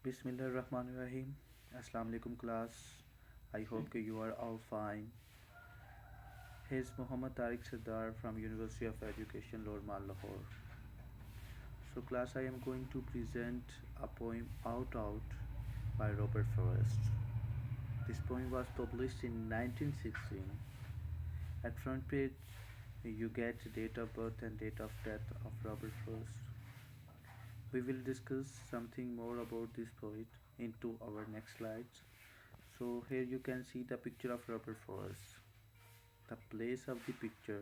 Bismillahirrahmanirrahim. Assalamu alaikum class. I hope you are all fine. Here's Muhammad Tariq Sardar from University of Education Lormal Lahore. So class, I am going to present a poem Out by Robert Frost. This poem was published in 1916. At front page you get date of birth and date of death of Robert Frost. We will discuss something more about this poet into our next slides. So here you can see the picture of Robert Frost. The place of the picture,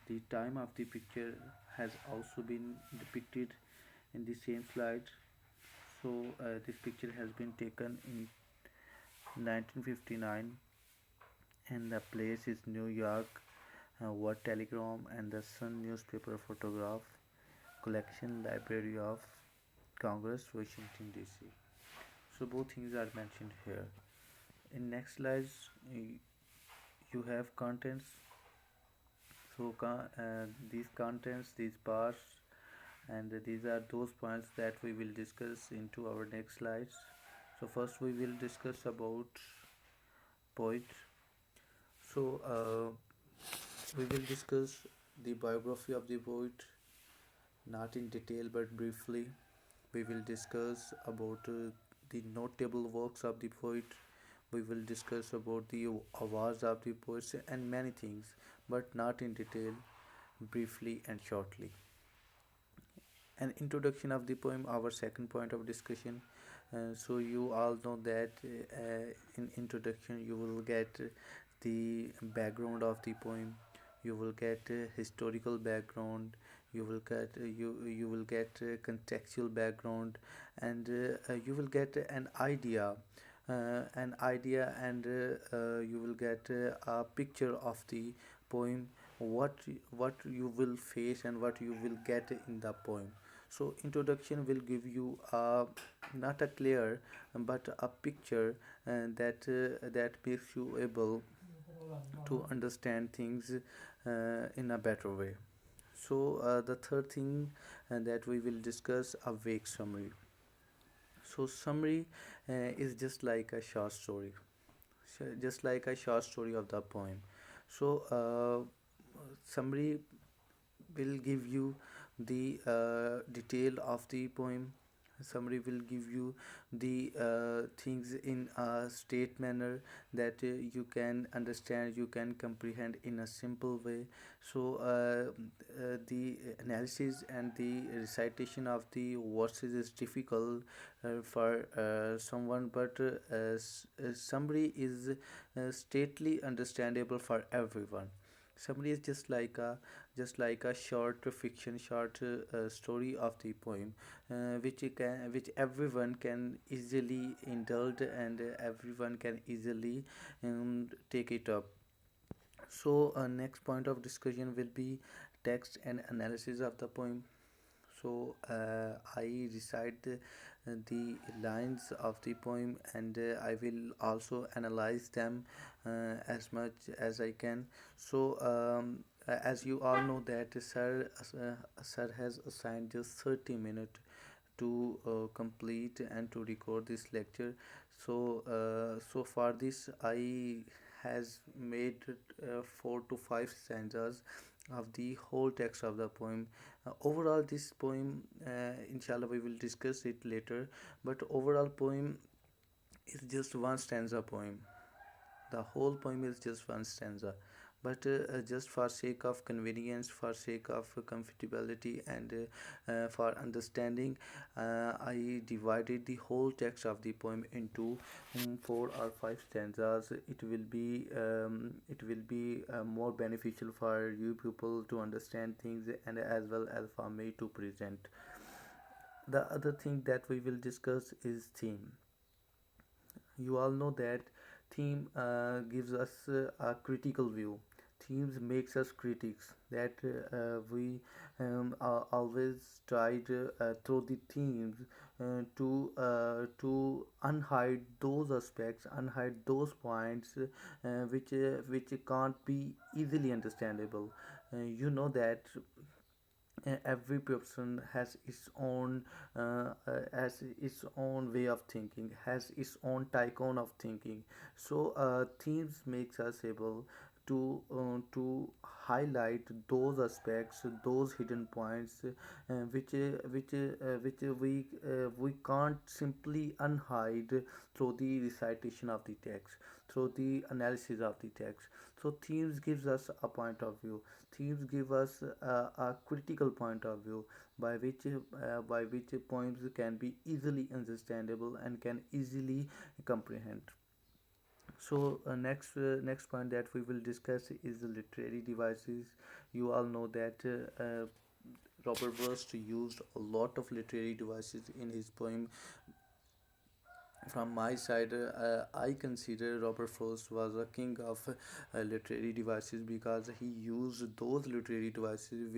the time of the picture has also been depicted in the same slide. So this picture has been taken in 1959 and the place is New York. Word Telegram and the Sun newspaper photograph collection, Library of Congress, Washington DC. So both things are mentioned here. In next slides you have contents. So these contents, these bars, and these are those points that we will discuss into our next slides. So first we will discuss about poet. So we will discuss the biography of the poet, not in detail but briefly. We will discuss about the notable works of the poet. We will discuss about the awards of the poets and many things, but not in detail, briefly and shortly. An introduction of the poem, our second point of discussion. So you all know that in introduction you will get the background of the poem, you will get historical background, you will get you will get contextual background, and you will get an idea, and you will get a picture of the poem, what you will face and what you will get in the poem. So introduction will give you not a clear but a picture that makes you able to understand things in a better way. So the third thing that we will discuss, a vague summary. So summary is just like a short story, just like a short story of the poem. So summary will give you the detail of the poem. Summary will give you the things in a straight manner that you can understand, you can comprehend in a simple way. So the analysis and the recitation of the verses is difficult for someone, but summary is straightly understandable for everyone. Summary is just like a short fiction, short story of the poem, which everyone can easily indulge, and everyone can easily take it up. So next point of discussion will be text and analysis of the poem. So I recite the lines of the poem, and I will also analyze them as much as I can. So as you all know that sir has assigned just 30 minutes to complete and to record this lecture. So so far this I has made 4 to 5 stanzas of the whole text of the poem. Overall this poem, inshallah we will discuss it later, but overall poem is just one stanza poem. The whole poem is just one stanza, but just for sake of convenience, for sake of comfortability, and for understanding, I divided the whole text of the poem into 4 or 5 stanzas. It will be more beneficial for you people to understand things, and as well as for me to present. The other thing that we will discuss is theme. You all know that theme gives us a critical view. Themes makes us critics, that we always tried through the themes to unhide those aspects, unhide those points which can't be easily understandable. You know that every person has its own way of thinking, has its own tycoon of thinking. So themes makes us able to highlight those aspects, those hidden points, which we can't simply unhide through the recitation of the text, through the analysis of the text. So themes gives us a point of view. Themes give us a critical point of view by which poems can be easily understandable and can easily comprehend. So next point that we will discuss is the literary devices. You all know that Robert Frost used a lot of literary devices in his poem. From my side, I consider Robert Frost was a king of literary devices because he used those literary devices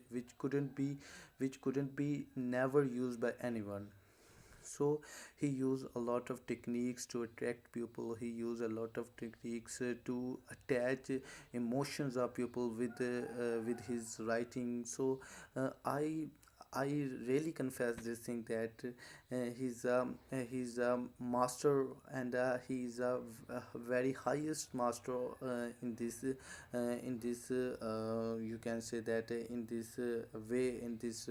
which couldn't be never used by anyone. So he used a lot of techniques to attract people. He used a lot of techniques to attach emotions of people with his writing. So I really confess this thing that he's a master, and he's a very highest master in this you can say that in this way, in this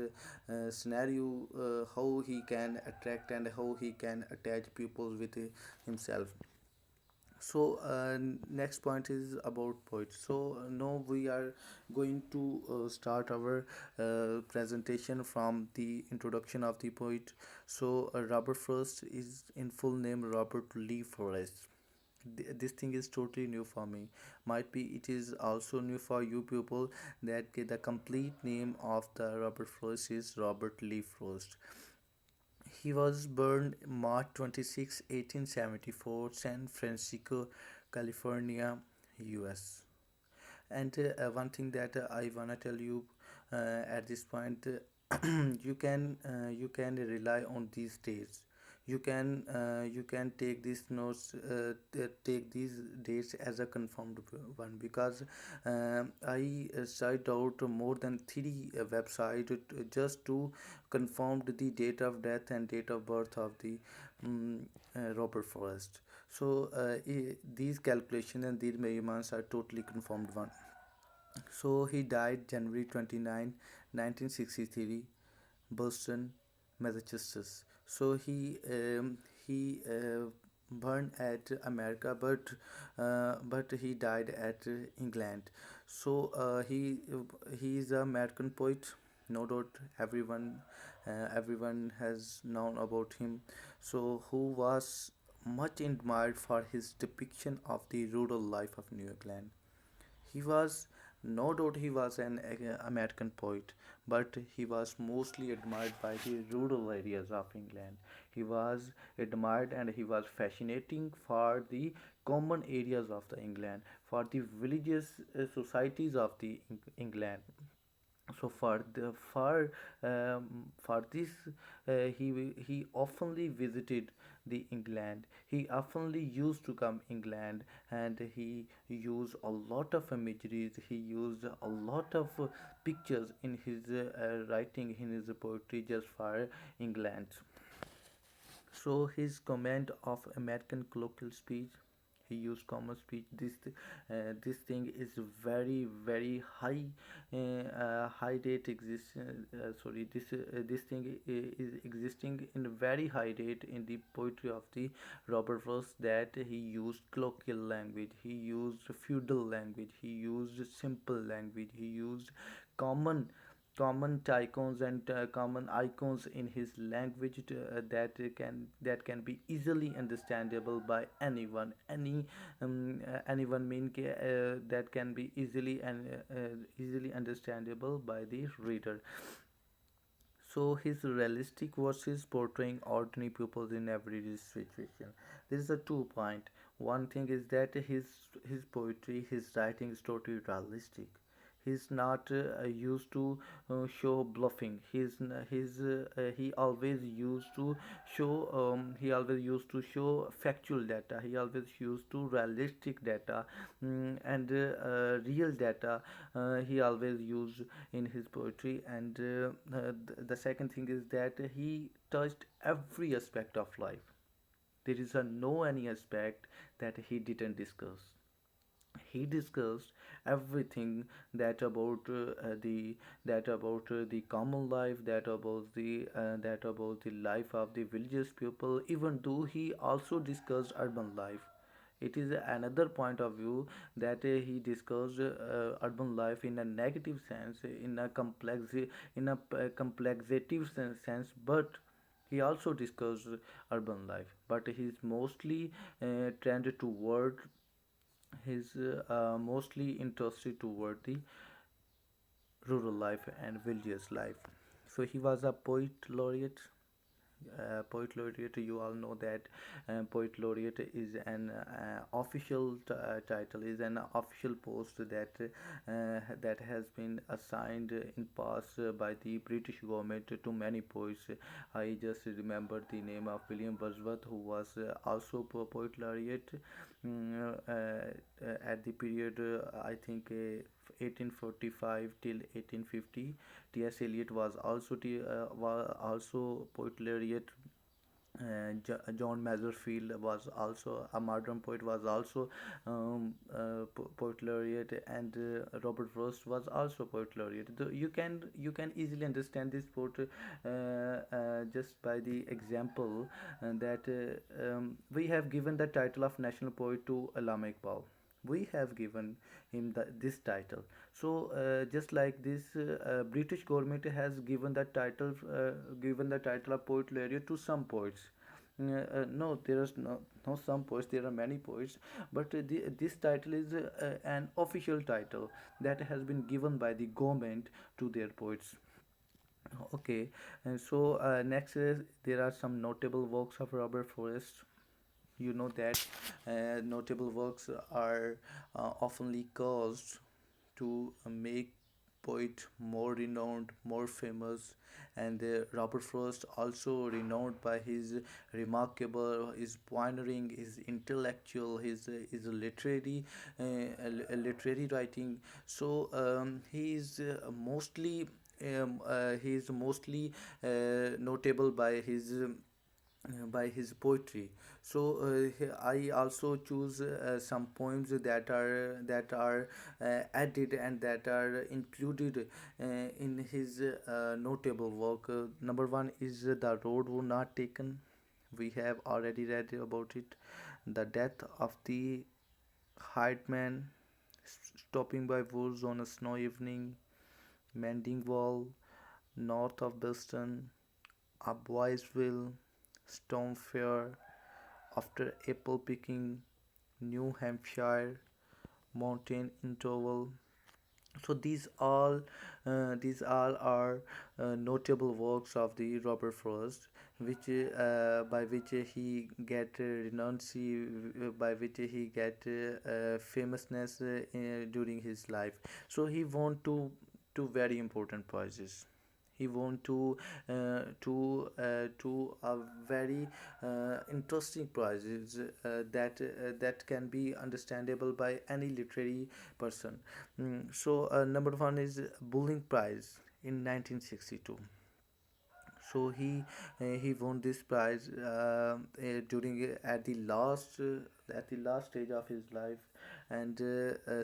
scenario, how he can attract and how he can attach people with himself. So next point is about poets. So now we are going to start our presentation from the introduction of the poet. So Robert Frost is in full name Robert Lee Forrest. This thing is totally new for me. Might be it is also new for you people that the complete name of the Robert Frost is Robert Lee Frost. He was born March 26, 1874, San Francisco, California, US. And one thing that I wanna tell you at this point, you can rely on these dates. You can take these notes, take these dates as a confirmed one, because I tried out more than three websites just to confirm the date of death and date of birth of the Robert Forrest. So these calculations and these measurements are totally confirmed one. So he died January 29, 1963, Boston, Massachusetts. So he born at America, but he died at England. So he is a American poet. No doubt, everyone has known about him. So who was much admired for his depiction of the rural life of New England. He was, no doubt, he was an American poet, but he was mostly admired by the rural areas of England. He was admired and he was fascinating for the common areas of the England, for the villages societies of the England. So for this, he oftenly visited the England. He oftenly used to come England, and he used a lot of imageries. He used a lot of pictures in his writing, in his poetry, just for England. So his comment of American colloquial speech, he used common speech. This thing is very very high, high rate exist. Sorry, this thing is existing in very high rate in the poetry of the Robert Frost, that he used colloquial language, he used feudal language, he used simple language, he used common common icons and common icons in his language that can be easily understandable by anyone that can be easily understandable by the reader. So his realistic versus portraying ordinary people in everyday situation. This is a two point. One thing is that his poetry, his writing is totally realistic. He's not used to show bluffing. He always used to he always used to show factual data. He always used to realistic data, and real data. He always used in his poetry. And the second thing is that he touched every aspect of life. There is a no any aspect that he didn't discuss. He discussed everything that about the that about the common life, that about the life of the villages people, even though he also discussed urban life. It is another point of view that he discussed urban life in a negative sense, in a complexative sense, but he also discussed urban life, but he's mostly trended toward he's mostly interested toward the rural life and villages life. So he was a poet laureate. You all know that poet laureate is an official title, is an official post that has been assigned in past by the British government to many poets. I just remember the name of William Wordsworth, who was also poet laureate at the period, I think 1845 till 1850. T.S. Eliot was also poet laureate. John Masefield was also a modern poet, was also poet laureate, and Robert Frost was also poet laureate. You can easily understand this poet just by the example that we have given the title of national poet to Allama Iqbal. We have given him this title. So just like this, British government has given the title of poet laureate to some poets. No, there is no some poets. There are many poets, but this title is an official title that has been given by the government to their poets. Okay, and so next is there are some notable works of Robert Frost. You know that notable works are oftenly caused to make poet more renowned, more famous, and Robert Frost also renowned by his remarkable, his pioneering, his intellectual, his literary writing. So he is mostly notable by his poetry. So I also choose some poems that are added and that are included in his notable work. Number one is The Road Was Not Taken. We have already read about it. The Death of the Hired Man, Stopping by Woods on a Snow Evening, Mending Wall, North of Boston, A Boy's Will, Storm Fair, After Apple Picking, New Hampshire, Mountain Interval. So these all are notable works of the Robert Frost, which by which he get by which he get famousness during his life. So he won two very important prizes. He won two very interesting prizes that can be understandable by any literary person. So number one is Bulling Prize in 1962. So he won this prize during at the last stage of his life. And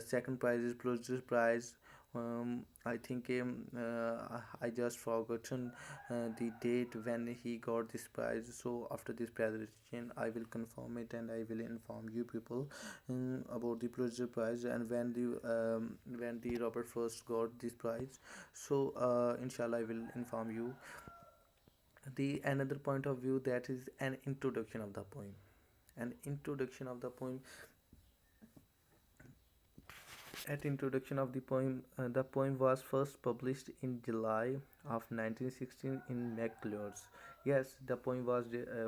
second prize is Pulitzer Prize. I think I just forgotten the date when he got this prize. So after this presentation, I will confirm it and I will inform you people about the Pulitzer Prize and when the Robert Frost got this prize. So inshallah, I will inform you. The another point of view, that is an introduction of the poem. An introduction of the poem. At introduction of the poem was first published in July of 1916 in McClure's. Yes, the poem was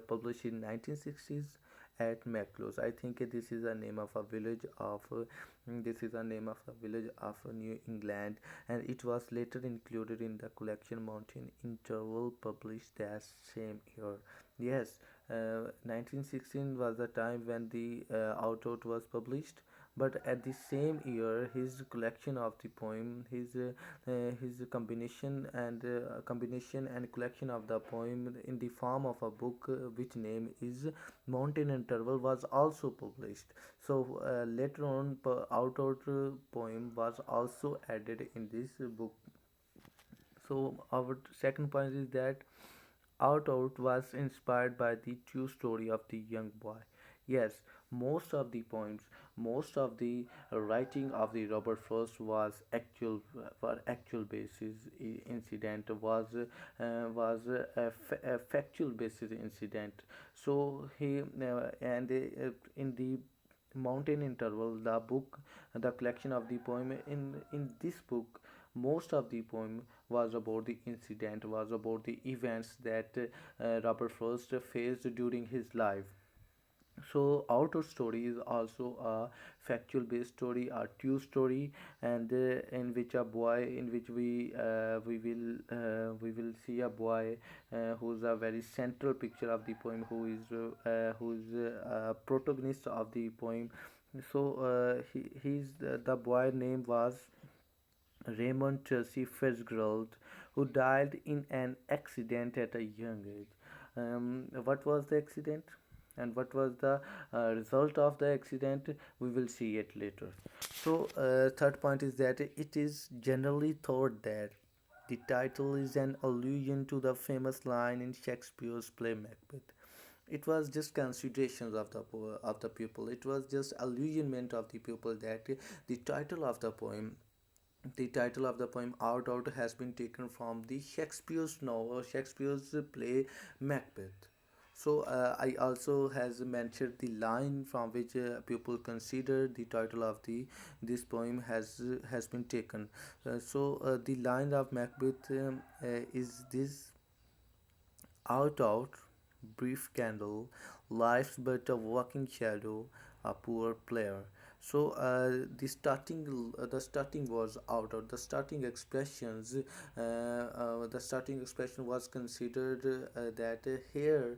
published in 1960s, at Maclose. I think this is the name of a village of this is the name of a village of New England, and it was later included in the collection Mountain Interval published that same year. Yes, 1916 was the time when the Out was published, but at the same year his collection of the poem, his combination and collection of the poem in the form of a book, which name is Mountain Interval, was also published. So later on, Out poem was also added in this book. So our second point is that Out was inspired by the true story of the young boy. Yes, most of the poems, most of the writing of the Robert Frost was actual, for actual basis incident, was a factual basis incident. So he and in the Mountain Interval, the book, the collection of the poem, in this book, most of the poem was about the incident, was about the events that Robert Frost faced during his life. So Outer Story is also a factual based story, a true story, and in which a boy, in which we will see a boy who's a very central picture of the poem, who's a protagonist of the poem. So the boy name was Raymond Tracy Fitzgerald, who died in an accident at a young age. What was the accident? And what was the result of the accident? We will see it later. So, third point is that it is generally thought that the title is an allusion to the famous line in Shakespeare's play Macbeth. It was just considerations of the people. It was just allusionment of the people that the title of the title of the poem Out has been taken from the Shakespeare's novel, Shakespeare's play Macbeth. So I also has mentioned the line from which people consider the title of the this poem has been taken. The line of Macbeth is this: out, brief candle, life's but a walking shadow, a poor player. So the starting was out. The starting expressions, the starting expression was considered that here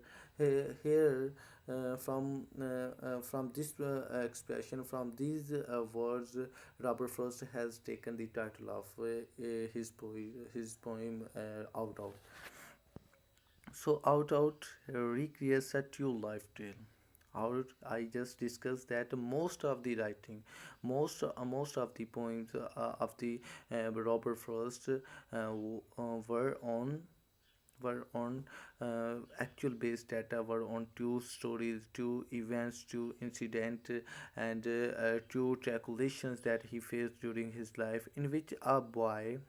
from this expression, from these words, Robert Frost has taken the title of his poem Out. So Out recreates a true life tale. Out, I just discussed that most of the writing, most of the poems of the Robert Frost were on actual based data, were on two stories, two events, two incident, and two calculations that he faced during his life, in which a boy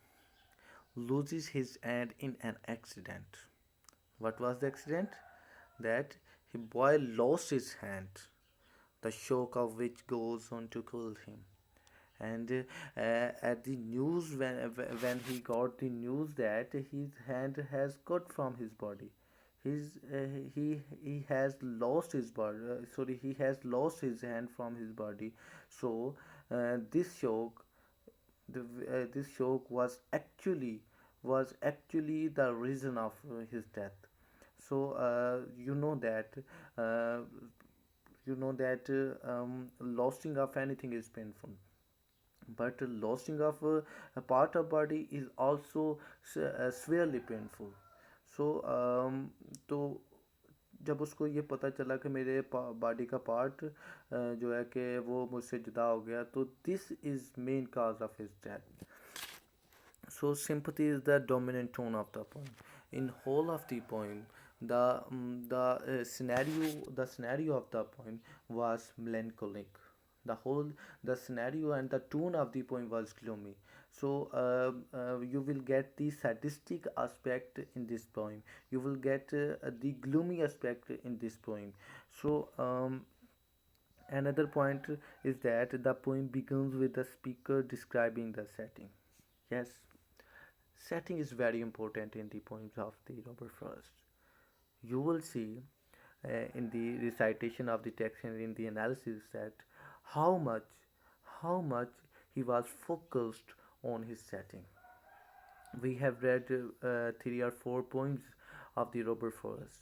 loses his hand in an accident. What was the accident? That the boy lost his hand, the shock of which goes on to kill him. And at the news, when he got the news that his hand has cut from his body, his he has lost his body. Sorry, he has lost his hand from his body. So this shock, this shock was actually the reason of his death. So uh, losing of anything is painful, but losing of a part of body is also severely painful. So तो जब उसको ये पता चला कि मेरे body का part जो है कि वो मुझसे जुदा हो गया, तो this is main cause of his death. So sympathy is the dominant tone of the poem. In whole of the poem, the scenario of the poem was melancholic. The whole the scenario and the tone of the poem was gloomy. So you will get the sadistic aspect in this poem. You will get the gloomy aspect in this poem. So another point is that the poem begins with the speaker describing the setting. Yes, setting is very important in the poems of the Robert Frost. You will see in the recitation of the text and in the analysis, that how much how much he was focused on his setting. We have read 3 or 4 poems of the Robert Frost,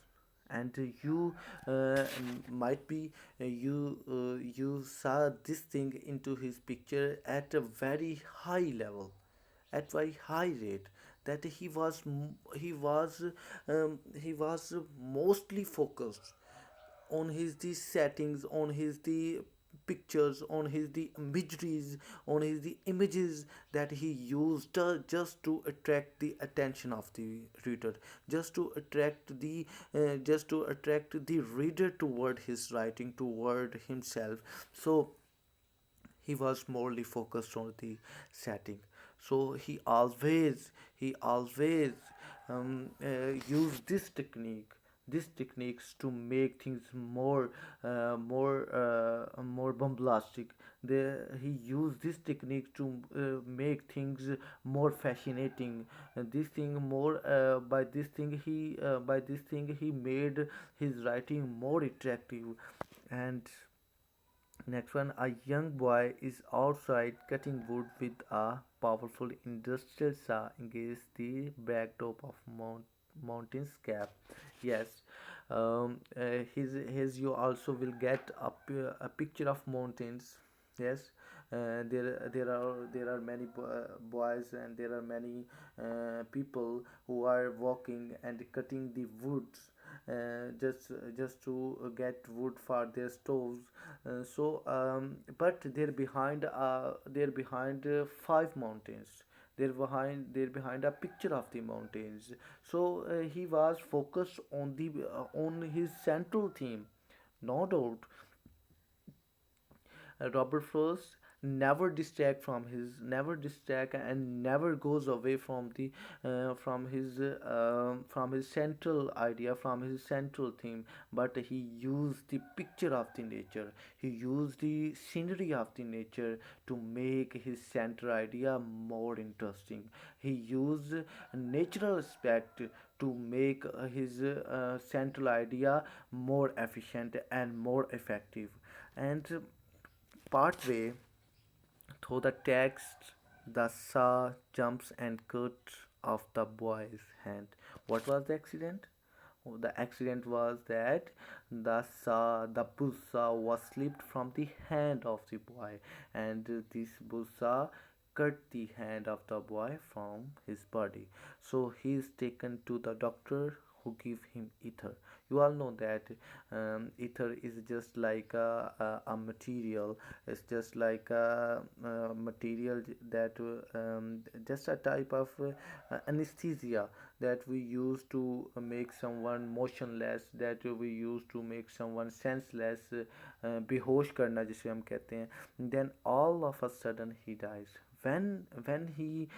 and you might be you saw this thing into his picture at a very high level, at very high rate, that he was mostly focused on his the settings, on his the pictures, on his the imageries, on his the images that he used just to attract the attention of the reader, just to attract the reader toward his writing, toward himself. So he was morely focused on the setting. So he always used this techniques to make things more bombastic. He used this technique to make things more fascinating. This thing more by this thing he made his writing more attractive. And next one, a young boy is outside cutting wood with a powerful industrial saw against the backdrop of mountain's cap. Yes, his you also will get a picture of mountains. Yes, there are many boys, and there are many people who are walking and cutting the woods, just to get wood for their stoves. But they're behind five mountains. They're behind a picture of the mountains. So he was focused on his central theme. No doubt, Robert Frost never distract and never goes away from his central idea, from his central theme. But he used the picture of the nature, he used the scenery of the nature to make his central idea more interesting. He used natural aspect to make his central idea more efficient and more effective. And partway through the text, the saw jumps and cuts off the boy's hand. What was the accident? Oh, the accident was that the bull saw was slipped from the hand of the boy, and this bull saw cut the hand of the boy from his body. So he is taken to the doctor, who give him ether. You all know that ether is just like a material. It's just like a material that just a type of anesthesia that we use to make someone motionless, that we use to make someone senseless, बेहोश करना जिसे हम कहते हैं. Then all of a sudden he dies. When he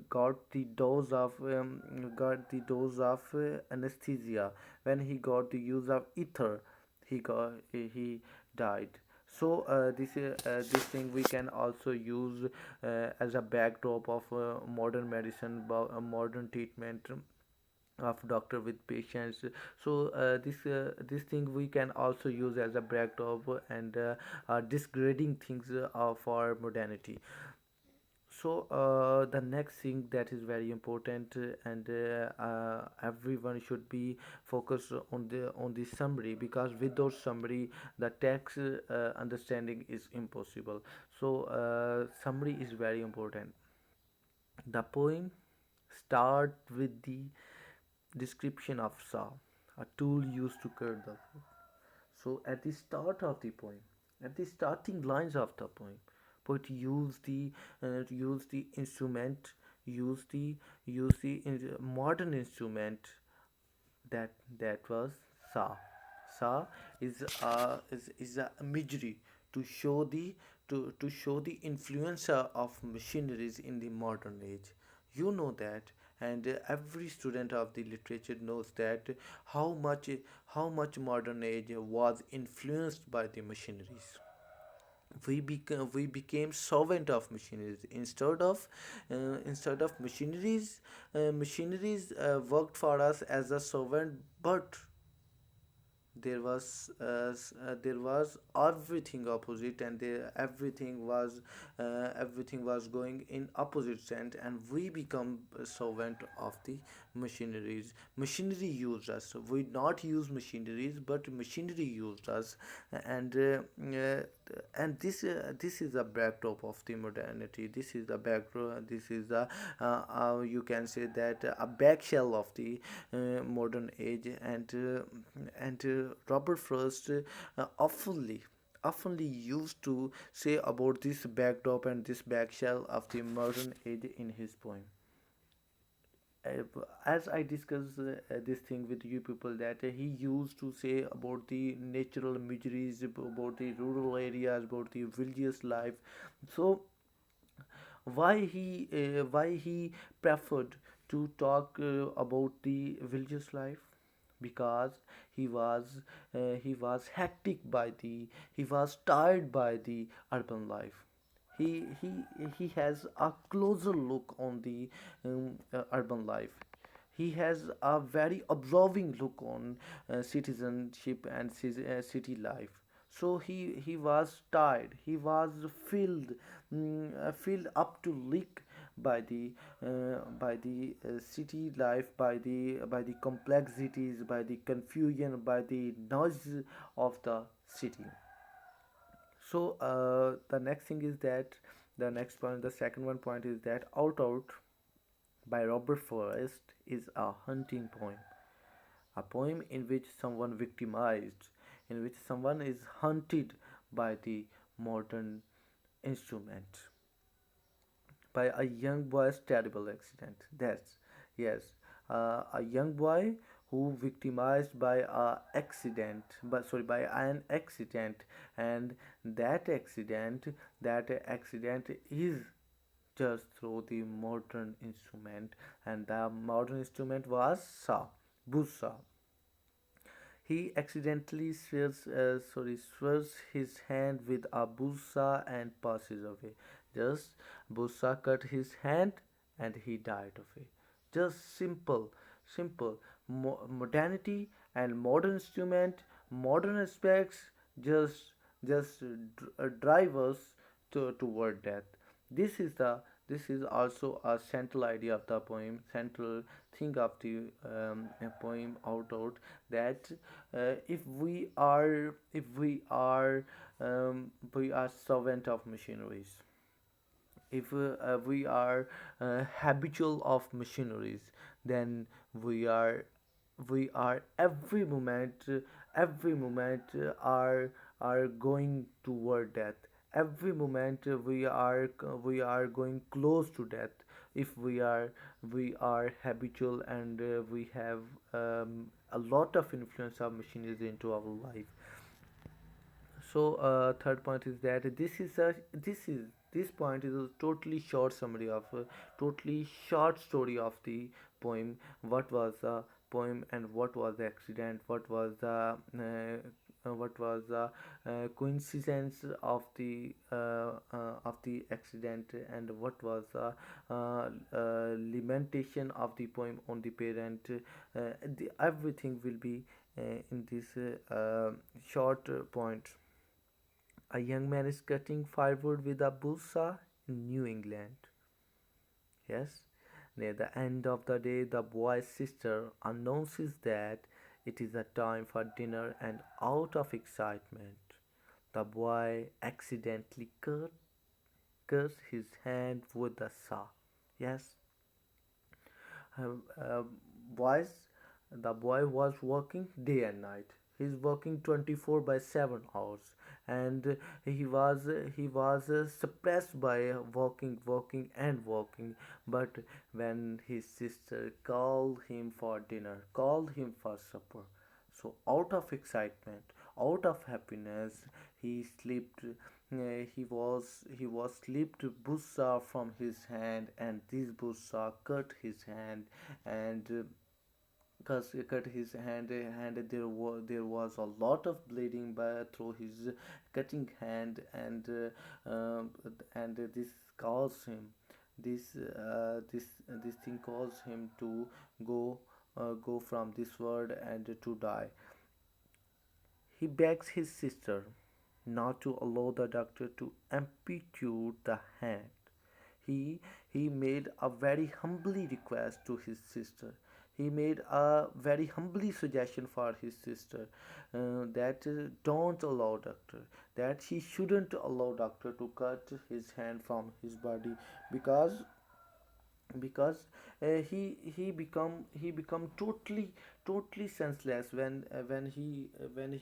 got the dose of anesthesia, when he got the use of ether, he died. So this thing we can also use as a backdrop of modern medicine, modern treatment of doctor with patients. So this thing we can also use as a backdrop and disgrading things for modernity. So the next thing that is very important, and everyone should be focused on the summary, because without summary the text understanding is impossible. So summary is very important. The poem start with the description of saw, a tool used to cut the wood. So at the start of the poem, at the starting lines of the poem, poet use the instrument, use the modern instrument, that was saw. Saw is a imagery to show to show the influence of machineries in the modern age. You know that, and every student of the literature knows that how much modern age was influenced by the machineries. We became servant of machineries instead of machineries. Machineries worked for us as a servant, but there was everything opposite, and everything was going in opposite sense, and we become a servant of the machineries. Machinery used us. We not use machineries, but machinery used us. And uh, uh, and this is the backdrop of the modernity. This is the backdrop. This is the you can say that a back shell of the modern age. And Robert Frost oftenly used to say about this backdrop and this back shell of the modern age in his poem. As I discuss this thing with you people, that he used to say about the natural miseries, about the rural areas, about the villages life. So why he preferred to talk about the villages life? Because he was hectic by the he was tired by the urban life. He has a closer look on the urban life. He has a very observing look on citizenship and city life. So he was tired. He was filled up to leak by the city life, by the complexities, by the confusion, by the noise of the city. So the next thing is that the next point, the second one point is that Out by Robert Forrest is a hunting poem, a poem in which someone victimized, in which someone is hunted by the modern instrument, by a young boy's terrible accident. That's yes, a young boy who victimized by by an accident, and that accident is just through the modern instrument, and the modern instrument was busa. He accidentally swears his hand with a busa and passes away. Just busa cut his hand and he died of it. Just simple. Modernity and modern instrument, modern aspects just drive us toward death. This is the this is also a central idea of the poem, central thing of the poem out that if we are servant of machineries, if we are habitual of machineries, then we are every moment are going toward death. Every moment we are going close to death if we are habitual, and we have a lot of influence of machinery into our life. So third point is that this point is a totally short summary of totally short story of the poem. What was the poem, and what was the accident? What was the coincidence of the accident, and what was the lamentation of the poem on the parent? Everything will be in this short point. A young man is cutting firewood with a bull saw in New England. Yes. Near the end of the day, the boy's sister announces that it is a time for dinner, and out of excitement, the boy accidentally cuts his hand with the saw. Yes. Uh, uh, boys, the boy was working day and night. He's working 24 by 7 hours, and he was suppressed by working. But when his sister called him for dinner, called him for supper, so out of excitement, out of happiness, he slipped. He was slipped bussa from his hand, and this bussa cut his hand, and cut his hand. There was a lot of bleeding through his cutting hand, and this caused him this thing caused him to go from this world and to die. He begs his sister not to allow the doctor to amputate the hand. He he made a very humbly request to his sister. He made a very humbly suggestion for his sister that don't allow doctor, that he shouldn't allow doctor to cut his hand from his body, because he become totally senseless when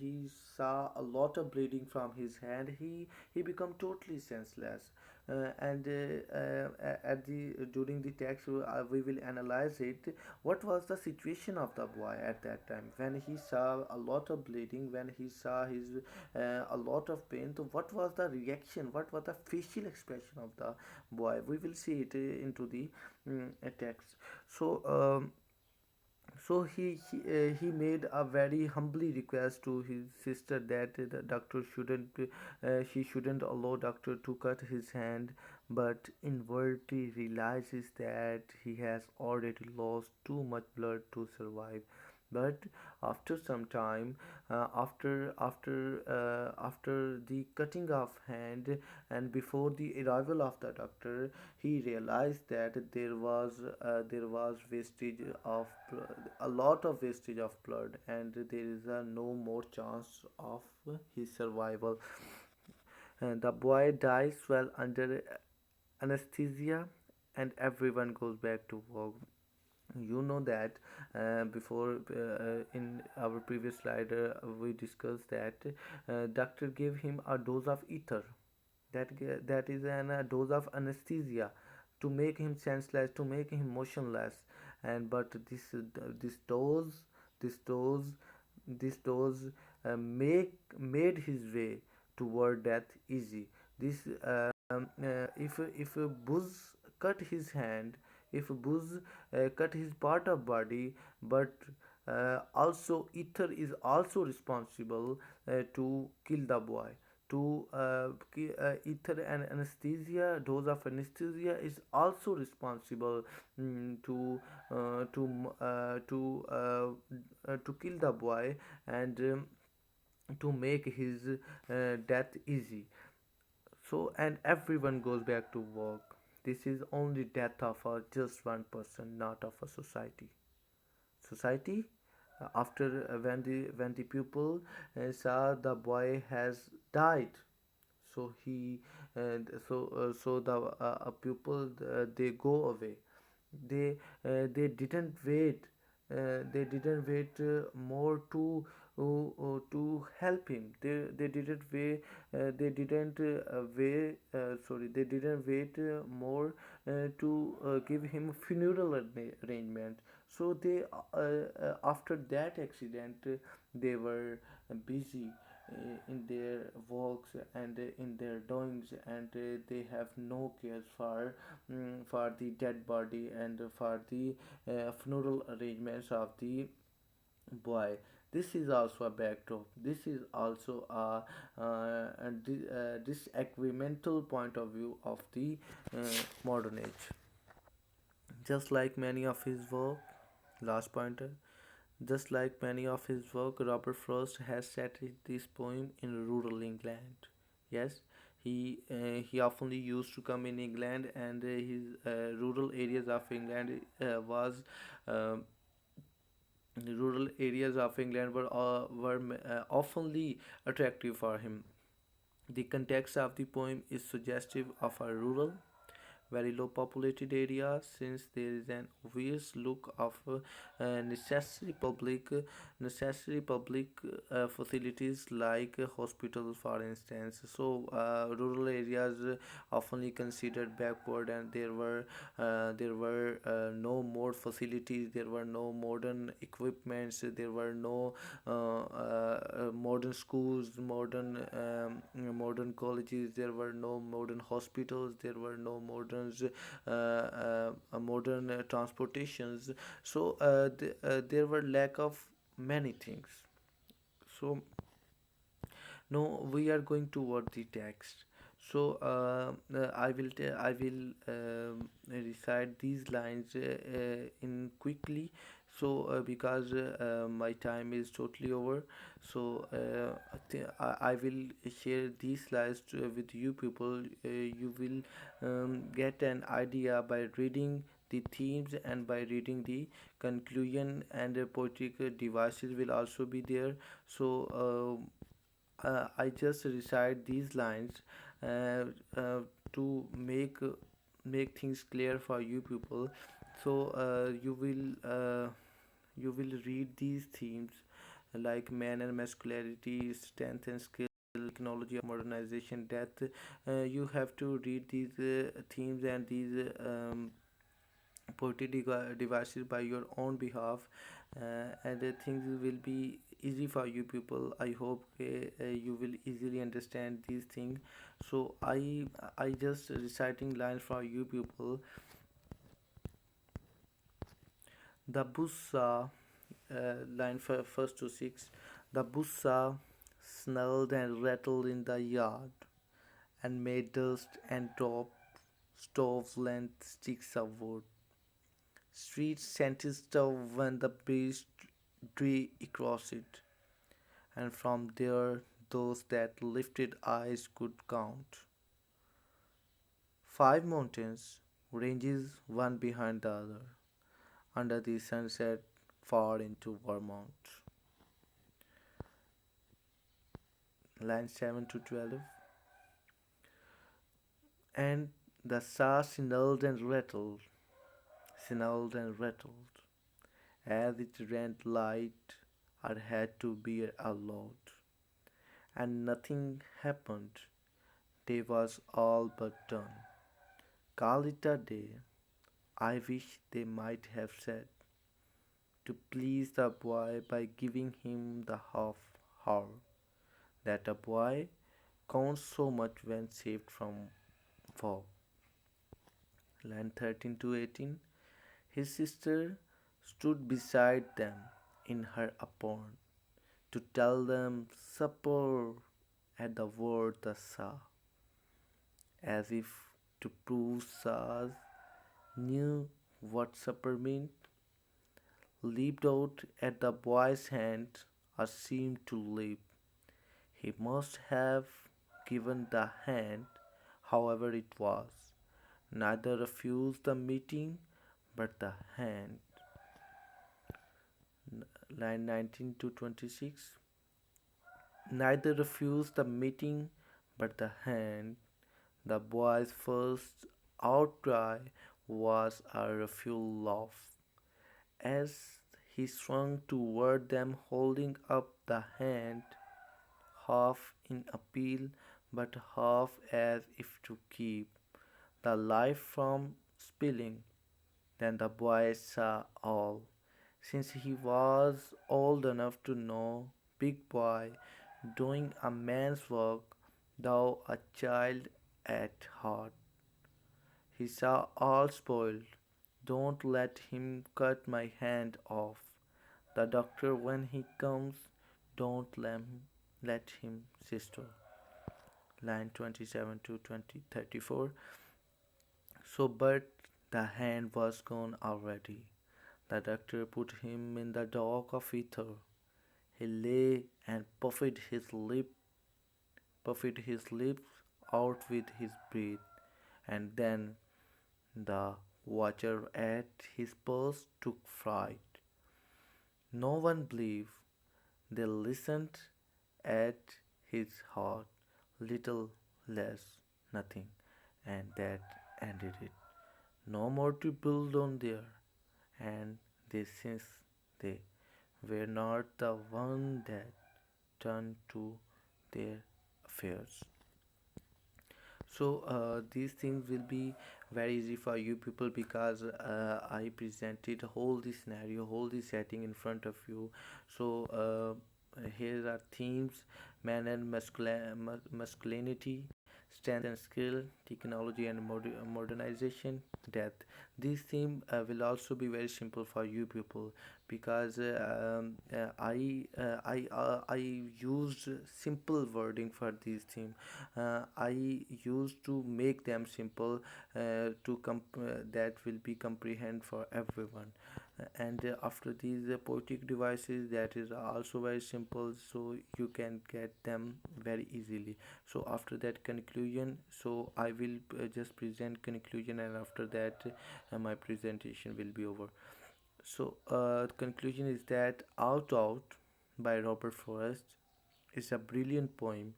he saw a lot of bleeding from his hand. He become totally senseless. And at the during the text, we will analyze it. What was the situation of the boy at that time when he saw a lot of bleeding, when he saw his a lot of pain? So what was the reaction, what was the facial expression of the boy? We will see it into the text. So he made a very humbly request to his sister that the doctor shouldn't she shouldn't allow doctor to cut his hand, but inwardly realizes that he has already lost too much blood to survive. But after some time, after the cutting of hand and before the arrival of the doctor, he realized that there was wastage of a lot of wastage of blood, and there is no more chance of his survival. And the boy dies while under anesthesia, and everyone goes back to work. You know that before in our previous slide we discussed that doctor gave him a dose of ether, that is a dose of anesthesia to make him senseless, to make him motionless. And but this dose this dose this dose make made his way toward death easy. This if Buzz cut his hand, if Buzz cut his part of body, but also ether is also responsible to kill the boy. Ether and anesthesia, dose of anesthesia is also responsible to kill the boy, and to make his death easy. So, and everyone goes back to work. This is only death of just one person, not of a society. Society, after when the pupil saw the boy has died, so he so the pupil they go away. They didn't wait. More to help him. They didn't wait. They didn't wait more to give him funeral arrangement. So after that accident, they were busy in their works and in their doings, and they have no cares for the dead body and for the funeral arrangements of the boy. This is also a backdrop. This is also a disagreemental point of view of the modern age. Just like many of his work, last pointer, just like many of his work, Robert Frost has set this poem in rural England. Yes, he often used to come in England, and his rural areas of England was uh, rural areas of England were oftenly attractive for him. The context of the poem is suggestive of a rural, very low populated area, since there is an obvious look of necessary public facilities like hospitals, for instance. So rural areas oftenly considered backward, and there were no more facilities, there were no modern equipments, there were no modern schools, modern colleges, there were no modern hospitals, there were no modern transportations. So there were lack of many things. So now we are going toward the text. So I will recite these lines in quickly, So because my time is totally over, so I will share these slides with you people. You will get an idea by reading the themes and by reading the conclusion, and poetic devices will also be there. So I just recite these lines uh, to make things clear for you people. So you will read these themes like man and masculinity, strength and skill, technology, modernization, death. You have to read these themes and these poetry devices by your own behalf, and things will be easy for you people. I hope you will easily understand these things. So I just reciting lines for you people. The bussa, line first to six. The bussa snarled and rattled in the yard and made dust and dropped stove length sticks of wood. Street scented stove when the beast drew across it, and from there those that lifted eyes could count. 5 mountains, ranges one behind the other, under the sunset far into Vermont. Line 7 to 12. And the Tsar snarled and rattled, as it ran light or had to bear a load. And nothing happened. Day was all but done. Call it a day. I wish they might have said, to please the boy by giving him the half hour, that a boy counts so much when saved from war. Line 13 to 18. His sister stood beside them in her apron to tell them supper at the word the Sa, as if to prove Saz knew what supper meant, leaped out at the boy's hand or seemed to leap. He must have given the hand, however it was. Neither refused the meeting, but the hand. Line 19 to 26. Neither refused the meeting, but the hand. The boy's first outcry was a rueful laugh, as he swung toward them holding up the hand, half in appeal but half as if to keep the life from spilling. Then the boy saw all, since he was old enough to know, big boy, doing a man's work, thou a child at heart. He saw all spoiled. Don't let him cut my hand off. The doctor, when he comes, don't let him, sister. Line 27 to 34. So, but the hand was gone already. The doctor put him in the dark of ether. He lay and puffed his lips out with his breath, and then the watcher at his pulse took fright. No one believed. They listened at his heart, little less, nothing, and that ended it. No more to build on there, and they since they were not the one that turned to their affairs. So these things will be very easy for you people, because I presented whole the scenario, whole the setting in front of you. So here are themes: man and masculinity, strength and skill, technology and modernization, death. This theme will also be very simple for you people, because I used simple wording for these themes. I used to make them simple, that will be comprehend for everyone. And after these poetic devices, that is also very simple, so you can get them very easily. So after that conclusion, so I will just present conclusion, and after that my presentation will be over. So the conclusion is that Out by Robert Frost is a brilliant poem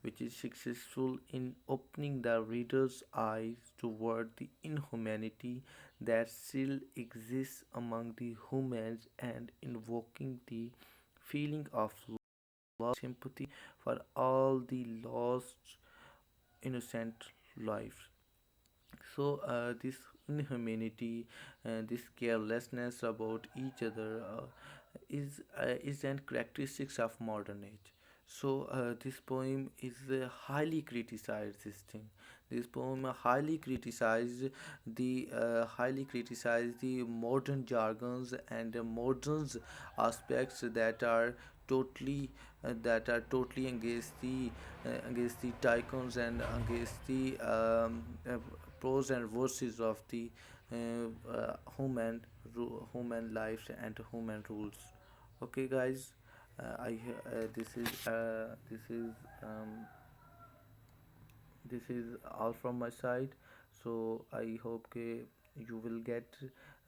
which is successful in opening the reader's eyes toward the inhumanity that still exists among the humans and invoking the feeling of love, sympathy for all the lost innocent lives. So this inhumanity and this carelessness about each other is an characteristics of modern age. So this poem is highly criticized. This thing, this poem highly criticized the modern jargons and the modern aspects that are totally against the tycoons and against the pros and verses of the human lives and human rules. Okay, guys, um, this is all from my side. So I hope you will get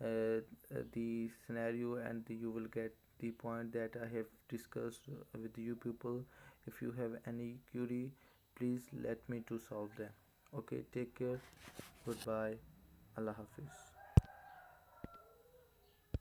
the scenario, and you will get the point that I have discussed with you people. If you have any query, please let me to solve them. Okay, take care. Goodbye. Allah Hafiz.